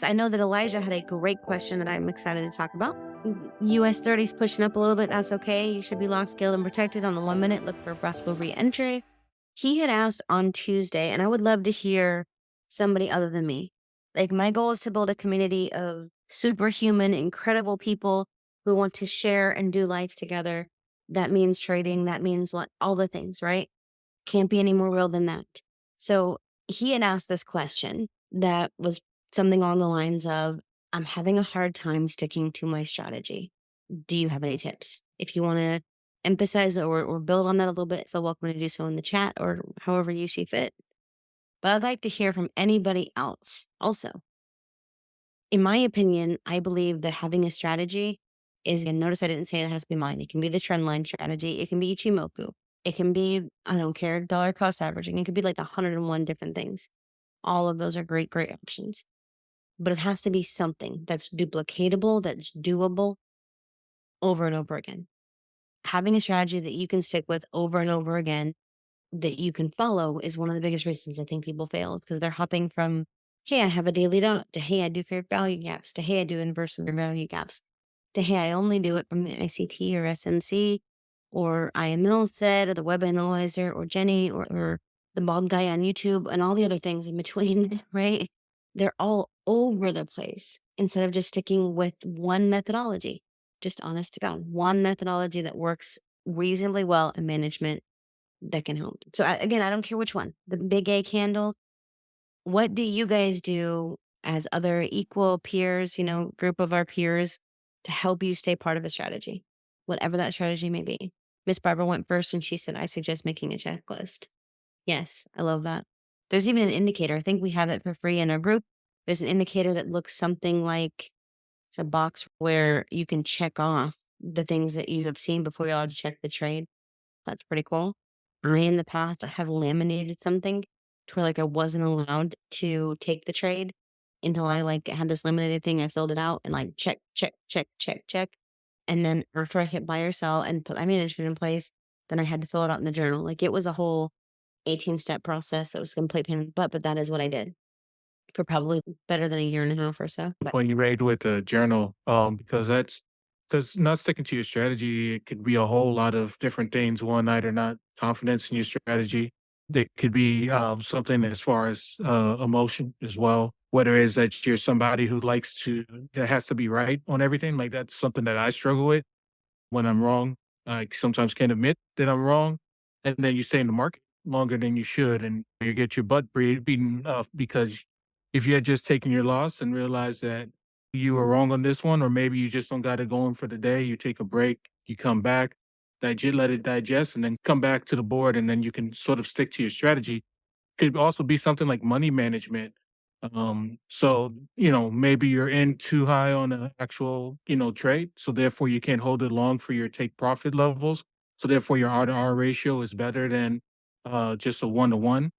I know that Elijah had a great question that I'm excited to talk about. US 30's pushing up a little bit. That's okay. You should be locked, scaled, and protected on the 1 minute. Look for possible re entry. He had asked on Tuesday, and I would love to hear somebody other than me. Like, my goal is to build a community of superhuman, incredible people who want to share and do life together. That means trading. That means all the things, right? Can't be any more real than that. So he had asked this question that was something along the lines of, I'm having a hard time sticking to my strategy. Do you have any tips? If you want to emphasize or build on that a little bit, feel welcome to do so in the chat or however you see fit. But I'd like to hear from anybody else also. In my opinion, I believe that having a strategy is, and notice I didn't say it has to be mine. It can be the trend line strategy. It can be Ichimoku. It can be, I don't care, dollar cost averaging. It could be like 101 different things. All of those are great, great options. But it has to be something that's duplicatable, that's doable over and over again. Having a strategy that you can stick with over and over again that you can follow is one of the biggest reasons I think people fail, because they're hopping from, hey, I have a daily dot, to hey, I do fair value gaps, to hey, I do inverse fair value gaps, to hey, I only do it from the ICT or SMC or IML set or the web analyzer or Jenny or the bald guy on YouTube and all the other things in between, right? They're all over the place instead of just sticking with one methodology. Just honest to God, one methodology that works reasonably well in management that can help. So again, I don't care which one, the big A candle. What do you guys do as other equal peers, group of our peers to help you stay part of a strategy, whatever that strategy may be? Miss Barbara went first and she said, I suggest making a checklist. Yes, I love that. There's even an indicator. I think we have it for free in our group. There's an indicator that looks something like it's a box where you can check off the things that you have seen before you're allowed to check the trade. That's pretty cool. I, in the past, I have laminated something to where, like, I wasn't allowed to take the trade until I, like, had this laminated thing. I filled it out and, like, check, check, check, check, check. And then after I hit buy or sell and put my management in place, then I had to fill it out in the journal. Like, it was a whole 18-step process that was a complete pain in the butt, but that is what I did for probably better than a year and a half or so. But Point you made with the journal, because because not sticking to your strategy, it could be a whole lot of different things. One, either not confidence in your strategy. It could be something as far as emotion as well. Whether it's that you're somebody who likes to, that has to be right on everything. Like that's something that I struggle with when I'm wrong. I sometimes can't admit that I'm wrong. And then you stay in the market longer than you should. And you get your butt beaten off because if you had just taken your loss and realized that you were wrong on this one, or maybe you just don't got it going for the day, you take a break, you come back, let it digest, and then come back to the board. And then you can sort of stick to your strategy. Could also be something like money management. So, maybe you're in too high on an actual, trade. So therefore you can't hold it long for your take profit levels. So therefore your R to R ratio is better than just a 1 to 1.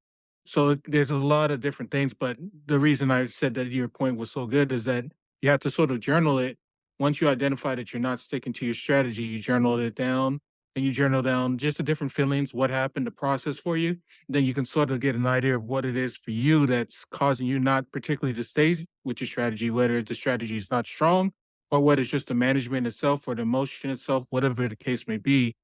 So there's a lot of different things, but the reason I said that your point was so good is that you have to sort of journal it. Once you identify that you're not sticking to your strategy, you journal it down and you journal down just the different feelings, what happened, the process for you. Then you can sort of get an idea of what it is for you that's causing you not particularly to stay with your strategy, whether the strategy is not strong or whether it's just the management itself or the emotion itself, whatever the case may be,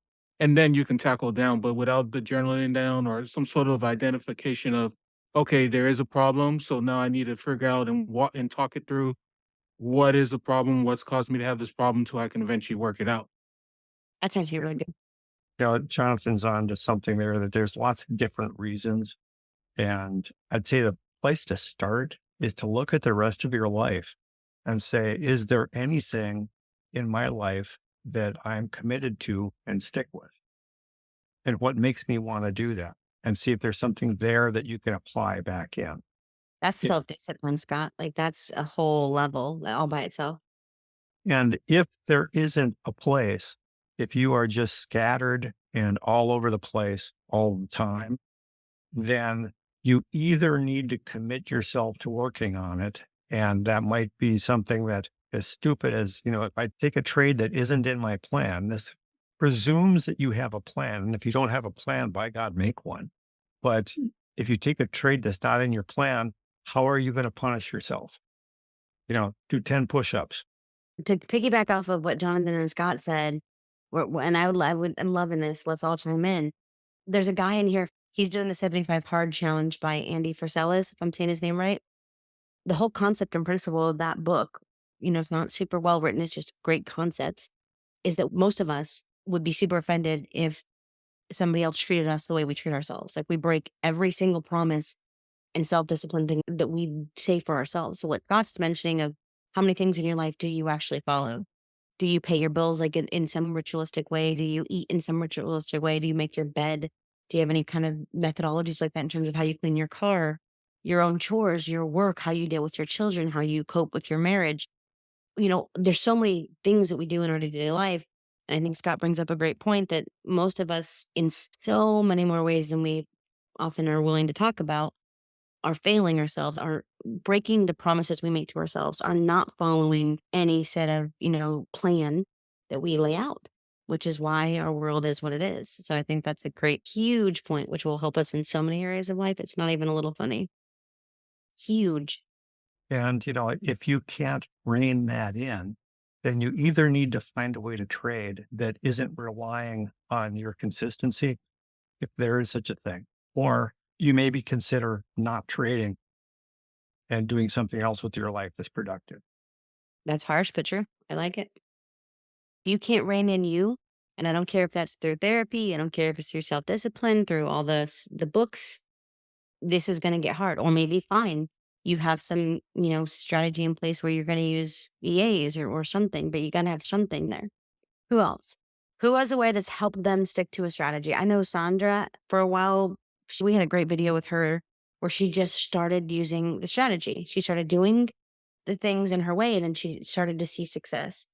and then you can tackle it down. But without the journaling down or some sort of identification of, okay, there is a problem, so now I need to figure out and talk it through. What is the problem? What's caused me to have this problem, so I can eventually work it out. that's actually really good. Jonathan's on to something there that there's lots of different reasons. And I'd say the place to start is to look at the rest of your life and say, is there anything in my life that I'm committed to and stick with? And what makes me want to do that? And see if there's something there that you can apply back in. That's I- self-discipline, Scott. Like, that's a whole level all by itself. And if there isn't a place, if you are just scattered and all over the place all the time, then you either need to commit yourself to working on it. And that might be something that, as stupid as, if I take a trade that isn't in my plan, this presumes that you have a plan. And if you don't have a plan, by God, make one. But if you take a trade that's not in your plan, how are you going to punish yourself? do 10 push-ups. To piggyback off of what Jonathan and Scott said, and I'm loving this. Let's all chime in. There's a guy in here. He's doing the 75 hard challenge by Andy Friselis, if I'm saying his name right. The whole concept and principle of that book, it's not super well written. It's just great concepts. Is that most of us would be super offended if somebody else treated us the way we treat ourselves. Like we break every single promise and self-discipline thing that we say for ourselves. So what Scott's mentioning of how many things in your life do you actually follow? Do you pay your bills like in some ritualistic way? Do you eat in some ritualistic way? Do you make your bed? Do you have any kind of methodologies like that in terms of how you clean your car, your own chores, your work, how you deal with your children, how you cope with your marriage? There's so many things that we do in our day-to-day life. And I think Scott brings up a great point that most of us, in so many more ways than we often are willing to talk about, are failing ourselves, are breaking the promises we make to ourselves, are not following any set of, plan that we lay out, which is why our world is what it is. So I think that's a great, huge point, which will help us in so many areas of life. It's not even a little funny. Huge. And, if you can't rein that in, then you either need to find a way to trade that isn't relying on your consistency, if there is such a thing, or you maybe consider not trading and doing something else with your life that's productive. That's harsh, but true. I like it. If you can't rein in you, and I don't care if that's through therapy, I don't care if it's through self-discipline, through all the books, this is going to get hard. Or maybe fine, you have some, strategy in place where you're going to use EAs or something, but you got to have something there. Who else? Who has a way that's helped them stick to a strategy? I know Sandra, for a while, we had a great video with her where she just started using the strategy. She started doing the things in her way, and then she started to see success.